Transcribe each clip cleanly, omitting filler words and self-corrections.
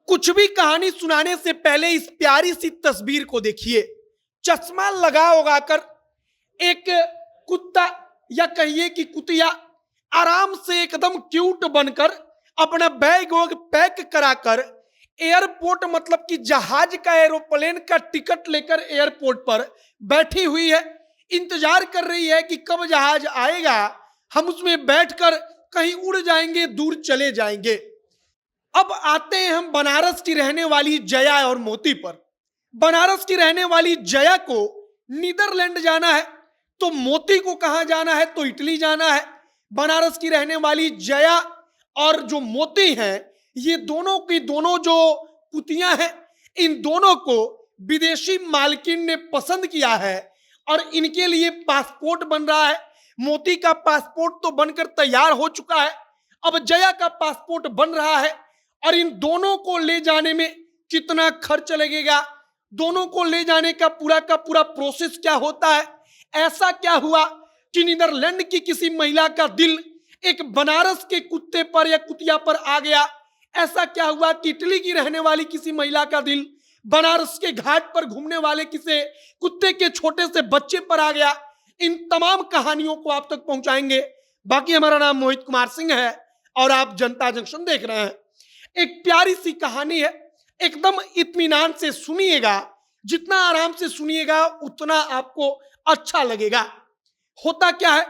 कुछ भी कहानी सुनाने से पहले इस प्यारी सी तस्वीर को देखिए। चश्मा लगा कर एक कुत्ता या कहिए कि कुतिया आराम से एकदम क्यूट बनकर अपना बैग वैग पैक कराकर एयरपोर्ट मतलब कि जहाज का एरोप्लेन का टिकट लेकर एयरपोर्ट पर बैठी हुई है। इंतजार कर रही है कि कब जहाज आएगा, हम उसमें बैठकर कहीं उड़ जाएंगे, दूर चले जाएंगे। अब आते हैं हम बनारस की रहने वाली जया और मोती पर। बनारस की रहने वाली जया को नीदरलैंड जाना है, तो मोती को कहां जाना है? तो इटली जाना है। बनारस की रहने वाली जया और जो मोती हैं, ये दोनों की दोनों जो कुतियां हैं, इन दोनों को विदेशी मालकिन ने पसंद किया है और इनके लिए पासपोर्ट बन रहा है। मोती का पासपोर्ट तो बनकर तैयार हो चुका है, अब जया का पासपोर्ट बन रहा है। और इन दोनों को ले जाने में कितना खर्च लगेगा, दोनों को ले जाने का पूरा प्रोसेस क्या होता है, ऐसा क्या हुआ कि नीदरलैंड की किसी महिला का दिल एक बनारस के कुत्ते पर या कुतिया पर आ गया, ऐसा क्या हुआ कि इटली की रहने वाली किसी महिला का दिल बनारस के घाट पर घूमने वाले किसी कुत्ते के छोटे से बच्चे पर आ गया। इन तमाम कहानियों को आप तक पहुंचाएंगे। बाकी हमारा नाम मोहित कुमार सिंह है और आप जनता जंक्शन देख रहे हैं। एक प्यारी सी कहानी है, एकदम इत्मीनान से सुनिएगा। जितना आराम से सुनिएगा उतना आपको अच्छा लगेगा। होता क्या है,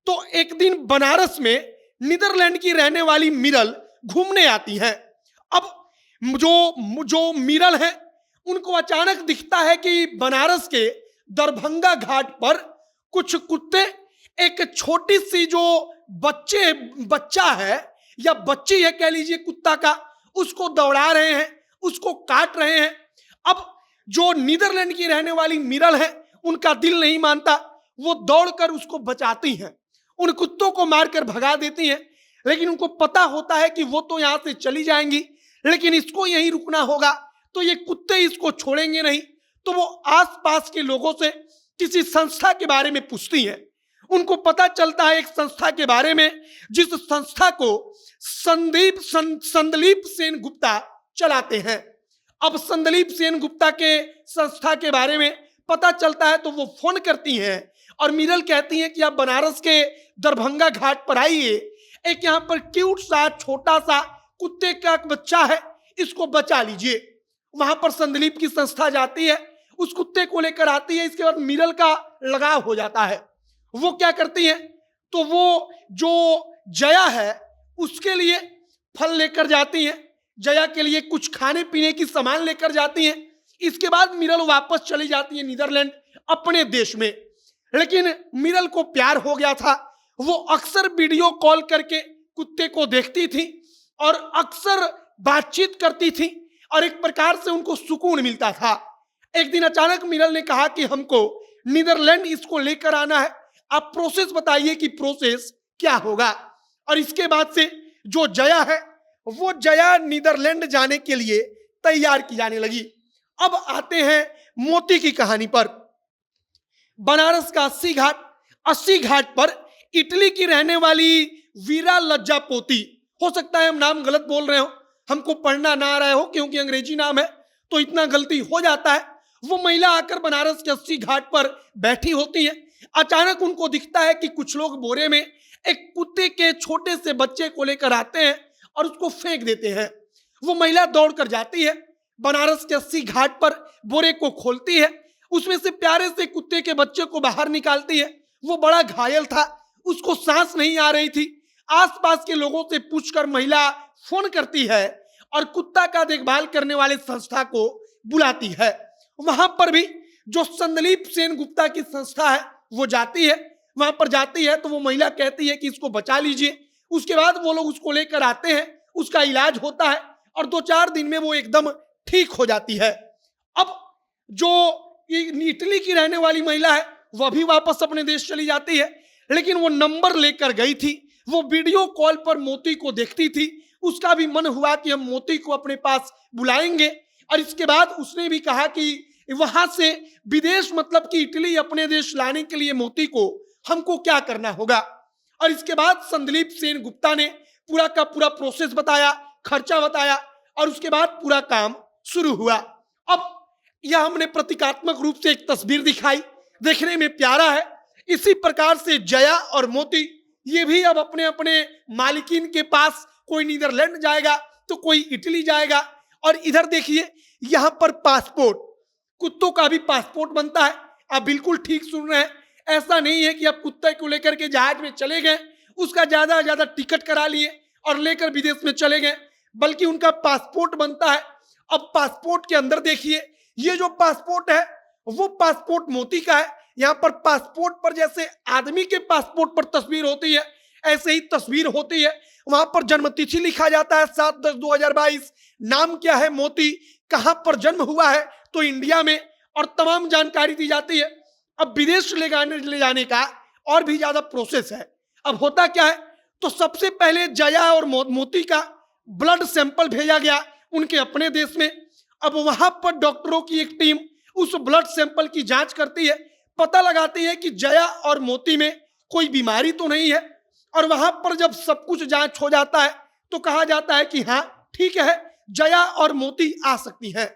तो एक दिन बनारस में नीदरलैंड की रहने वाली मिरल घूमने आती हैं। अब जो मिरल है, उनको अचानक दिखता है कि बनारस के दरभंगा घाट पर कुछ कुत्ते एक छोटी सी जो बच्चा है या बच्ची है कह लीजिए कुत्ता का, उसको दौड़ा रहे हैं, उसको काट रहे हैं। अब जो नीदरलैंड की रहने वाली मिरल है, उनका दिल नहीं मानता, वो दौड़कर उसको बचाती हैं, उन कुत्तों को मारकर भगा देती हैं। लेकिन उनको पता होता है कि वो तो यहां से चली जाएंगी, लेकिन इसको यहीं रुकना होगा, तो ये कुत्ते इसको छोड़ेंगे नहीं। तो वो आसपास के लोगों से किसी संस्था के बारे में पूछती हैं। उनको पता चलता है एक संस्था के बारे में, जिस संस्था को संदलीप सेन गुप्ता चलाते हैं। अब संदलीप सेन गुप्ता के संस्था के बारे में पता चलता है तो वो फोन करती हैं और मिरल कहती हैं कि आप बनारस के दरभंगा घाट पर आइए, एक यहाँ पर क्यूट सा छोटा सा कुत्ते का बच्चा है, इसको बचा लीजिए। वहां पर संदलीप की संस्था जाती है, उस कुत्ते को लेकर आती है। इसके बाद मिरल का लगाव हो जाता है। वो क्या करती है, तो वो जो जया है उसके लिए फल लेकर जाती हैं, जया के लिए कुछ खाने पीने की सामान लेकर जाती हैं। इसके बाद मिरल वापस चली जाती है नीदरलैंड अपने देश में। लेकिन मिरल को प्यार हो गया था, वो अक्सर वीडियो कॉल करके कुत्ते को देखती थी और अक्सर बातचीत करती थी और एक प्रकार से उनको सुकून मिलता था। एक दिन अचानक मिरल ने कहा कि हमको नीदरलैंड इसको लेकर आना है, आप प्रोसेस बताइए कि प्रोसेस क्या होगा। और इसके बाद से जो जया है, वो जया नीदरलैंड जाने के लिए तैयार की जाने लगी। अब आते हैं मोती की कहानी पर। बनारस का 80 घाट पर इटली की रहने वाली वीरा लज्जा पोती, हो सकता है हम नाम गलत बोल रहे हो, हमको पढ़ना ना आ रहा हो क्योंकि अंग्रेजी नाम है तो इतना गलती हो जाता है। वो महिला आकर बनारस के 80 घाट पर बैठी होती है। अचानक उनको दिखता है कि कुछ लोग बोरे में एक कुत्ते के छोटे से बच्चे को लेकर आते हैं और उसको फेंक देते हैं। वो महिला दौड़कर जाती है, बनारस के 80 घाट पर बोरे को खोलती है, उसमें से प्यारे से कुत्ते के बच्चे को बाहर निकालती है। वो बड़ा घायल था, उसको सांस नहीं आ रही थी। आसपास के लोगों से पूछकर महिला फोन करती है और कुत्ता का देखभाल करने वाले संस्था को बुलाती है। वहां पर भी जो संदलीप सेन गुप्ता की संस्था है वो जाती है। वहां पर जाती है तो वो महिला कहती है कि इसको बचा लीजिए। उसके बाद वो लोग उसको लेकर आते हैं, उसका इलाज होता है और 2-4 दिन में वो एकदम ठीक हो जाती है। अब जो इटली की रहने वाली महिला है वह भी वापस अपने देश चली जाती है, लेकिन वो नंबर लेकर गई थी, वो वीडियो कॉल पर मोती को देखती थी। उसका भी मन हुआ कि हम मोती को अपने पास बुलाएंगे और इसके बाद उसने भी कहा कि वहां से विदेश मतलब कि इटली अपने देश लाने के लिए मोती को हमको क्या करना होगा। और इसके बाद संदलीप सेन गुप्ता ने पूरा का पूरा प्रोसेस बताया, खर्चा बताया और उसके बाद पूरा काम शुरू हुआ। अब यह हमने प्रतीकात्मक रूप से एक तस्वीर दिखाई, देखने में प्यारा है। इसी प्रकार से जया और मोती ये भी अब अपने अपने मालिकिन के पास, कोई नीदरलैंड जाएगा तो कोई इटली जाएगा। और इधर देखिए यहाँ पर पासपोर्ट, कुत्तों का भी पासपोर्ट बनता है। आप बिल्कुल ठीक सुन रहे हैं, ऐसा नहीं है कि आप कुत्ते को लेकर के जहाज में चले गए, उसका ज्यादा से ज्यादा टिकट करा लिए और लेकर विदेश में चले गए, बल्कि उनका पासपोर्ट बनता है। अब पासपोर्ट के अंदर देखिए, ये जो पासपोर्ट है वो पासपोर्ट मोती का है। यहाँ पर पासपोर्ट पर जैसे आदमी के पासपोर्ट पर तस्वीर होती है, ऐसे ही तस्वीर होती है। वहां पर जन्मतिथि लिखा जाता है 7/10/2022, नाम क्या है मोती, कहां पर जन्म हुआ है तो इंडिया में, और तमाम जानकारी दी जाती है। अब विदेश ले जाने का और भी ज्यादा प्रोसेस है। अब होता क्या है, तो सबसे पहले जया और मोती का ब्लड सैंपल भेजा गया उनके अपने देश में। अब वहां पर डॉक्टरों की एक टीम उस ब्लड सैंपल की जांच करती है, पता लगाती है कि जया और मोती में कोई बीमारी तो नहीं है। और वहां पर जब सब कुछ जांच हो जाता है तो कहा जाता है कि हाँ ठीक है, जया और मोती आ सकती है।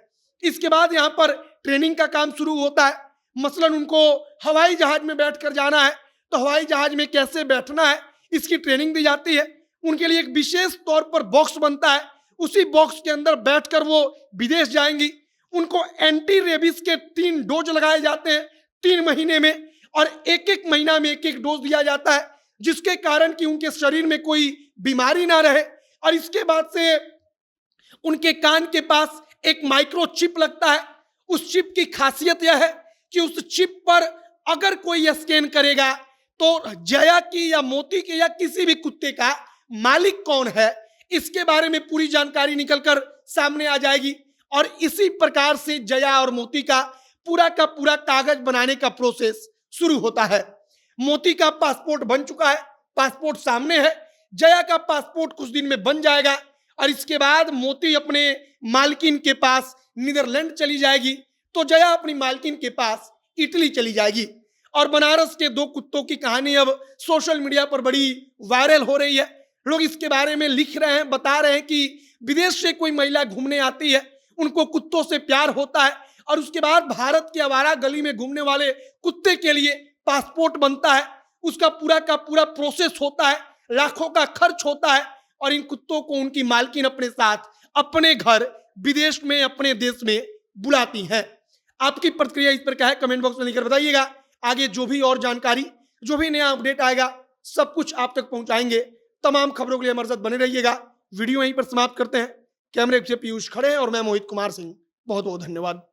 इसके बाद यहाँ पर ट्रेनिंग का काम शुरू होता है। मसलन उनको हवाई जहाज में बैठकर जाना है तो हवाई जहाज में कैसे बैठना है इसकी ट्रेनिंग दी जाती है। उनके लिए एक विशेष तौर पर बॉक्स बनता है, उसी बॉक्स के अंदर बैठकर वो विदेश जाएंगी। उनको एंटी रेबीज के 3 डोज लगाए जाते हैं 3 महीने में, और एक महीना में एक डोज दिया जाता है, जिसके कारण कि उनके शरीर में कोई बीमारी ना रहे। और इसके बाद से उनके कान के पास एक माइक्रोचिप लगता है। उस चिप की खासियत यह है कि उस चिप पर अगर कोई स्कैन करेगा तो जया की या मोती के या किसी भी कुत्ते का मालिक कौन है, इसके बारे में पूरी जानकारी निकलकर सामने आ जाएगी। और इसी प्रकार से जया और मोती का पूरा कागज बनाने का प्रोसेस शुरू होता है। मोती का पासपोर्ट बन चुका है, पासपोर्ट सामने है। जया का पासपोर्ट कुछ दिन में बन जाएगा और इसके बाद मोती अपने मालकिन के पास नीदरलैंड चली जाएगी, तो जया अपनी मालकिन के पास इटली चली जाएगी। और बनारस के 2 कुत्तों की कहानी अब सोशल मीडिया पर बड़ी वायरल हो रही है। लोग इसके बारे में लिख रहे हैं, बता रहे हैं कि विदेश से कोई महिला घूमने आती है, उनको कुत्तों से प्यार होता है और उसके बाद भारत की आवारा गली में घूमने वाले कुत्ते के लिए पासपोर्ट बनता है। उसका पूरा प्रोसेस होता है, लाखों का खर्च होता है, और इन कुत्तों को उनकी मालकिन अपने साथ अपने घर विदेश में, अपने देश में बुलाती हैं। आपकी प्रतिक्रिया इस पर क्या है, कमेंट बॉक्स में लिखकर बताइएगा। आगे जो भी और जानकारी, जो भी नया अपडेट आएगा, सब कुछ आप तक पहुंचाएंगे। तमाम खबरों के लिए हमारे साथ बने रहिएगा। वीडियो यहीं पर समाप्त करते हैं। कैमरे से पीयूष खड़े और मैं मोहित कुमार सिंह, बहुत बहुत धन्यवाद।